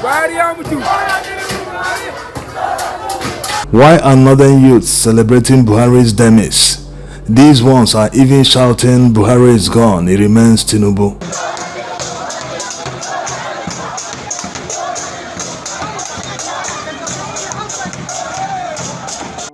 Why are northern youths celebrating Buhari's demise? These ones are even shouting, Buhari is gone, he remains Tinubu.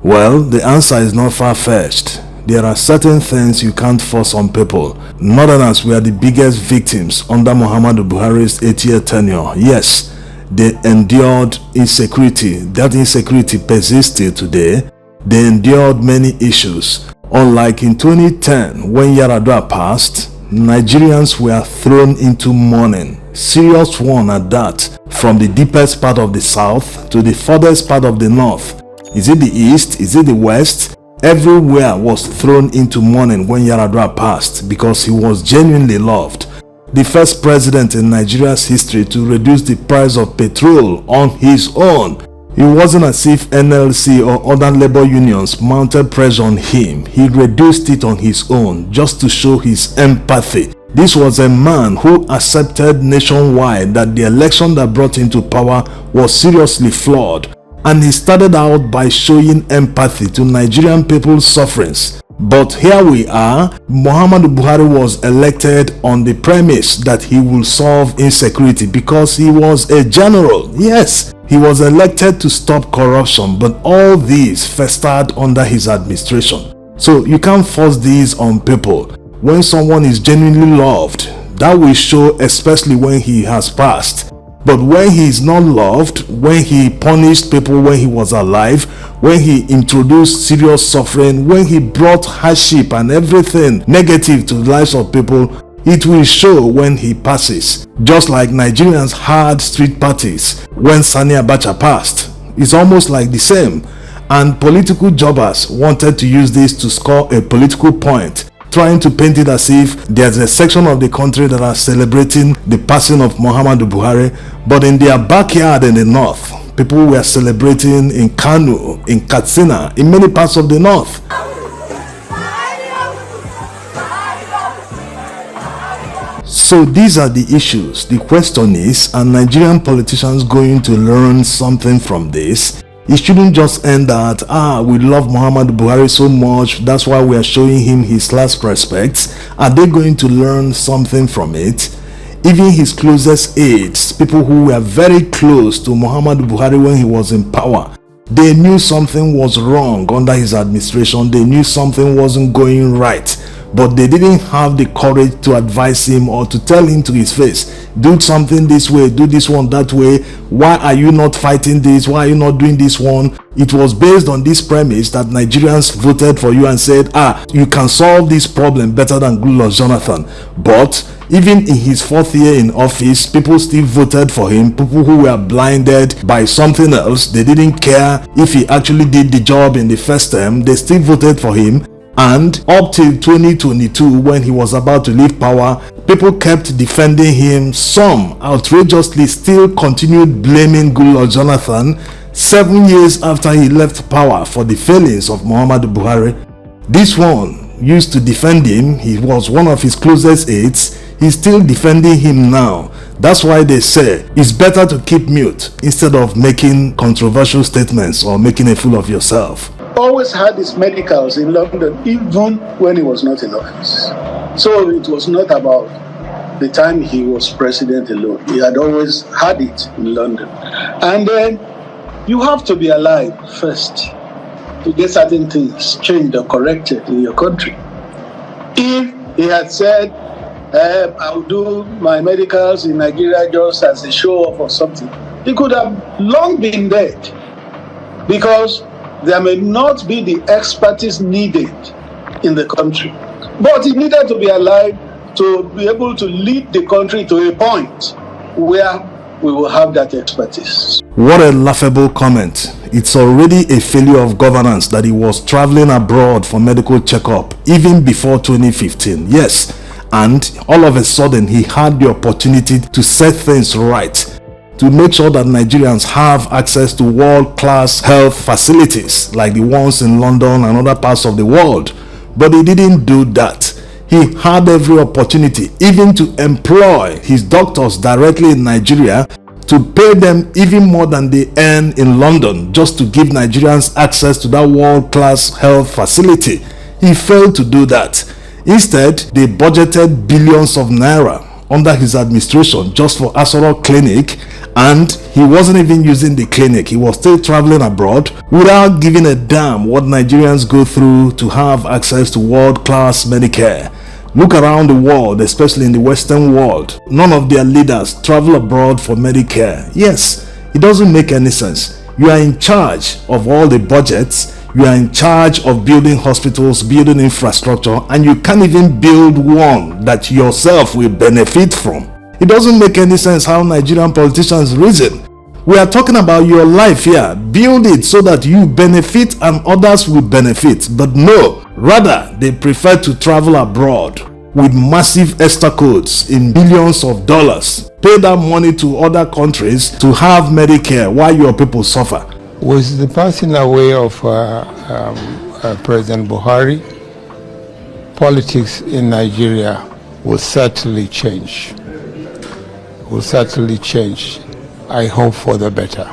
Well, the answer is not far-fetched. There are certain things you can't force on people. Northerners were the biggest victims under Muhammadu Buhari's 8-year tenure. Yes, they endured insecurity. That insecurity persists till today. They endured many issues. Unlike in 2010, when Yaradua passed, Nigerians were thrown into mourning. Serious one at that, from the deepest part of the south to the furthest part of the north. Is it the east? Is it the west? Everywhere was thrown into mourning when Yaradua passed because he was genuinely loved. The first president in Nigeria's history to reduce the price of petrol on his own. It wasn't as if NLC or other labor unions mounted pressure on him. He reduced it on his own just to show his empathy. This was a man who accepted nationwide that the election that brought him to power was seriously flawed. And he started out by showing empathy to Nigerian people's sufferings. But here we are, Muhammadu Buhari was elected on the premise that he will solve insecurity because he was a general. Yes, he was elected to stop corruption, but all these festered under his administration. So you can't force these on people. When someone is genuinely loved, that will show, especially when he has passed. But when he is not loved, when he punished people when he was alive, when he introduced serious suffering, when he brought hardship and everything negative to the lives of people, it will show when he passes. Just like Nigerians had street parties when Sani Abacha passed. It's almost like the same. And political jobbers wanted to use this to score a political point, trying to paint it as if there's a section of the country that are celebrating the passing of Muhammadu Buhari, but in their backyard in the north, people were celebrating in Kano, in Katsina, in many parts of the north. So these are the issues. The question is, are Nigerian politicians going to learn something from this? It shouldn't just end at, we love Muhammadu Buhari so much, that's why we are showing him his last respects. Are they going to learn something from it? Even his closest aides, people who were very close to Muhammadu Buhari when he was in power, they knew something was wrong under his administration. They knew something wasn't going right, but they didn't have the courage to advise him or to tell him to his face, do something this way, do this one that way. Why are you not fighting this? Why are you not doing this one? It was based on this premise that Nigerians voted for you and said, you can solve this problem better than Goodluck Jonathan. But even in his 4th year in office, people still voted for him. People who were blinded by something else, they didn't care if he actually did the job in the first term, they still voted for him. And up till 2022, when he was about to leave power, people kept defending him. Some outrageously still continued blaming Goodluck Jonathan 7 years after he left power for the failings of Muhammadu Buhari. This one used to defend him. He was one of his closest aides. He's still defending him now. That's why they say it's better to keep mute instead of making controversial statements or making a fool of yourself. Always had his medicals in London, even when he was not in office. So it was not about the time he was president alone. He had always had it in London. And then you have to be alive first to get certain things changed or corrected in your country. If he had said, I'll do my medicals in Nigeria just as a show-off or something, he could have long been dead, because there may not be the expertise needed in the country. But he needed to be alive to be able to lead the country to a point where we will have that expertise. What a laughable comment. It's already a failure of governance that he was traveling abroad for medical checkup even before 2015. Yes, and all of a sudden he had the opportunity to set things right, to make sure that Nigerians have access to world-class health facilities like the ones in London and other parts of the world. But he didn't do that. He had every opportunity even to employ his doctors directly in Nigeria to pay them even more than they earn in London just to give Nigerians access to that world-class health facility. He failed to do that. Instead, they budgeted billions of naira under his administration just for Asoro Clinic, and he wasn't even using the clinic. He was still traveling abroad without giving a damn what Nigerians go through to have access to world-class Medicare. Look around the world, especially in the Western world. None of their leaders travel abroad for Medicare. Yes, it doesn't make any sense. You are in charge of all the budgets. You are in charge of building hospitals, building infrastructure, and you can't even build one that yourself will benefit from. It doesn't make any sense how Nigerian politicians reason. We are talking about your life here. Build it so that you benefit and others will benefit. But no, rather they prefer to travel abroad with massive extra codes in billions of dollars. Pay that money to other countries to have Medicare while your people suffer. With the passing away of President Buhari, politics in Nigeria will certainly change. I hope for the better.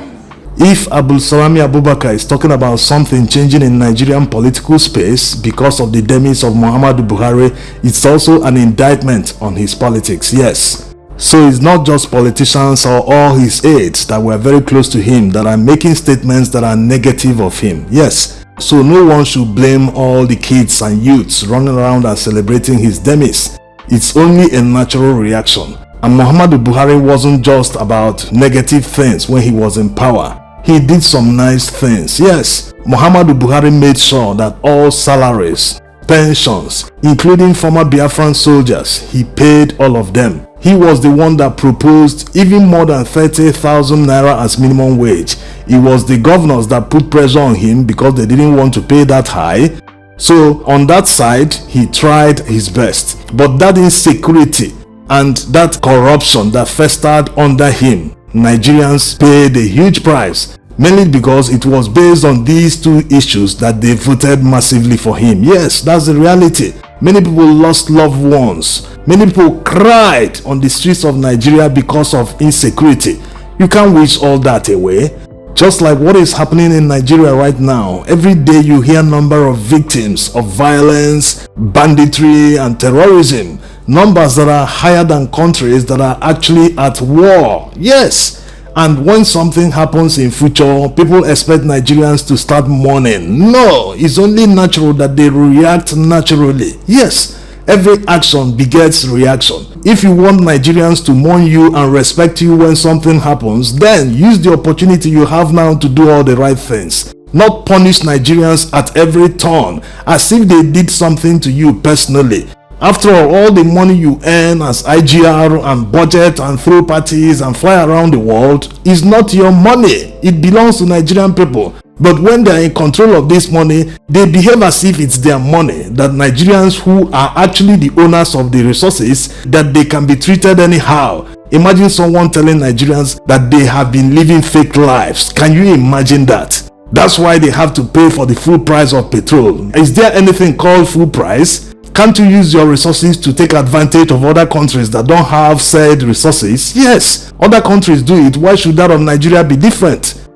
If Abdul Salami Abubakar is talking about something changing in Nigerian political space because of the demise of Muhammadu Buhari, it's also an indictment on his politics, yes. So it's not just politicians or all his aides that were very close to him that are making statements that are negative of him, yes. So no one should blame all the kids and youths running around and celebrating his demise. It's only a natural reaction. And Muhammadu Buhari wasn't just about negative things when he was in power. He did some nice things. Yes, Muhammadu Buhari made sure that all salaries, pensions, including former Biafran soldiers, he paid all of them. He was the one that proposed even more than 30,000 naira as minimum wage. It was the governors that put pressure on him because they didn't want to pay that high. So on that side, he tried his best. But that insecurity and that corruption that festered under him, Nigerians paid a huge price, mainly because it was based on these two issues that they voted massively for him. Yes, that's the reality. Many people lost loved ones. Many people cried on the streets of Nigeria because of insecurity. You can't wish all that away. Just like what is happening in Nigeria right now, every day you hear number of victims of violence, banditry and terrorism. Numbers that are higher than countries that are actually at war. Yes. And when something happens in future, people expect Nigerians to start mourning. No, it's only natural that they react naturally. Yes, every action begets reaction. If you want Nigerians to mourn you and respect you when something happens, then use the opportunity you have now to do all the right things. Not punish Nigerians at every turn as if they did something to you personally. After all the money you earn as IGR and budget and throw parties and fly around the world is not your money. It belongs to Nigerian people. But when they are in control of this money, they behave as if it's their money, that Nigerians who are actually the owners of the resources, that they can be treated anyhow. Imagine someone telling Nigerians that they have been living fake lives. Can you imagine that? That's why they have to pay for the full price of petrol. Is there anything called full price? Can't you use your resources to take advantage of other countries that don't have said resources? Yes, other countries do it. Why should that of Nigeria be different?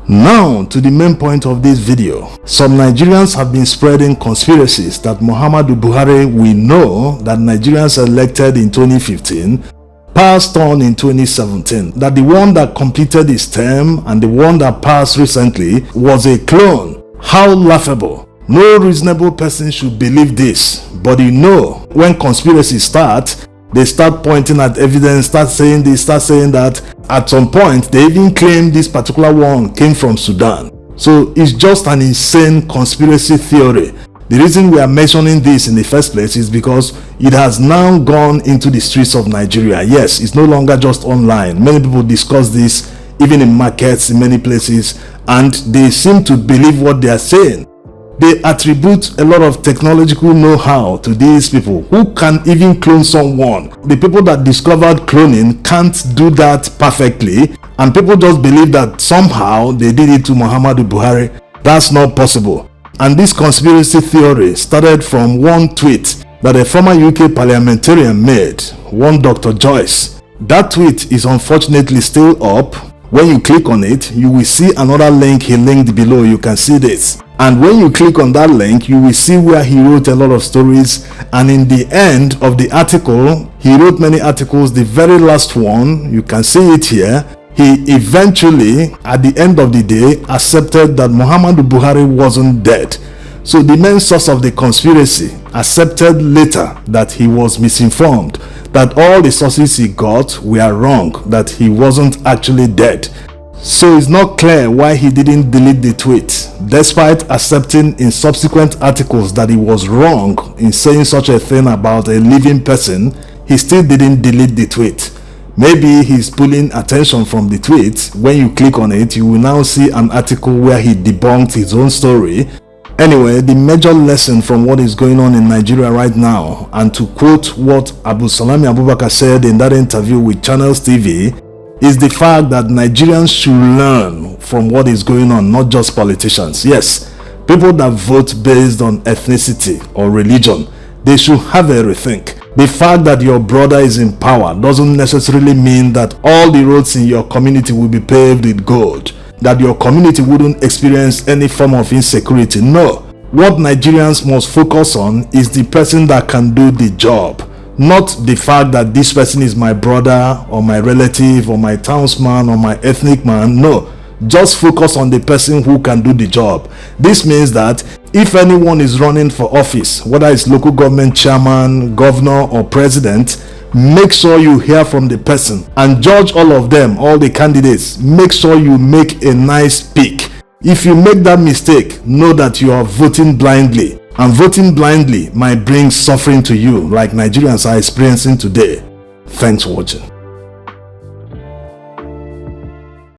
Now to the main point of this video. Some Nigerians have been spreading conspiracies that Muhammadu Buhari, we know that Nigerians elected in 2015, passed on in 2017, that the one that completed his term and the one that passed recently was a clone. How laughable. No reasonable person should believe this. But you know, when conspiracies start, they start pointing at evidence, start saying this, start saying that. At some point, they even claim this particular one came from Sudan. So it's just an insane conspiracy theory. The reason we are mentioning this in the first place is because it has now gone into the streets of Nigeria. Yes, it's no longer just online. Many people discuss this even in markets, in many places, and they seem to believe what they are saying. They attribute a lot of technological know-how to these people who can even clone someone. The people that discovered cloning can't do that perfectly, and people just believe that somehow they did it to Muhammadu Buhari. That's not possible. And this conspiracy theory started from one tweet that a former UK parliamentarian made, one Dr. Joyce. That tweet is unfortunately still up. When you click on it, you will see another link he linked below. You can see this. And when you click on that link, you will see where he wrote a lot of stories. And in the end of the article, he wrote many articles. The very last one, you can see it here. He eventually, at the end of the day, accepted that Muhammadu Buhari wasn't dead. So the main source of the conspiracy accepted later that he was misinformed, that all the sources he got were wrong, that he wasn't actually dead. So it's not clear why he didn't delete the tweet. Despite accepting in subsequent articles that he was wrong in saying such a thing about a living person, he still didn't delete the tweet. Maybe he's pulling attention from the tweet. When you click on it, you will now see an article where he debunked his own story. Anyway, the major lesson from what is going on in Nigeria right now, and to quote what Abu Salami Abubakar said in that interview with Channels TV, is the fact that Nigerians should learn from what is going on, not just politicians. Yes, people that vote based on ethnicity or religion, they should have a rethink. The fact that your brother is in power doesn't necessarily mean that all the roads in your community will be paved with gold, that your community wouldn't experience any form of insecurity. No. What Nigerians must focus on is the person that can do the job, not the fact that this person is my brother or my relative or my townsman or my ethnic man. No. Just focus on the person who can do the job. This means that if anyone is running for office, whether it's local government chairman, governor or president, make sure you hear from the person and judge all of them, all the candidates. Make sure you make a nice pick. If you make that mistake, know that you are voting blindly, and voting blindly might bring suffering to you like Nigerians are experiencing today. Thanks for watching.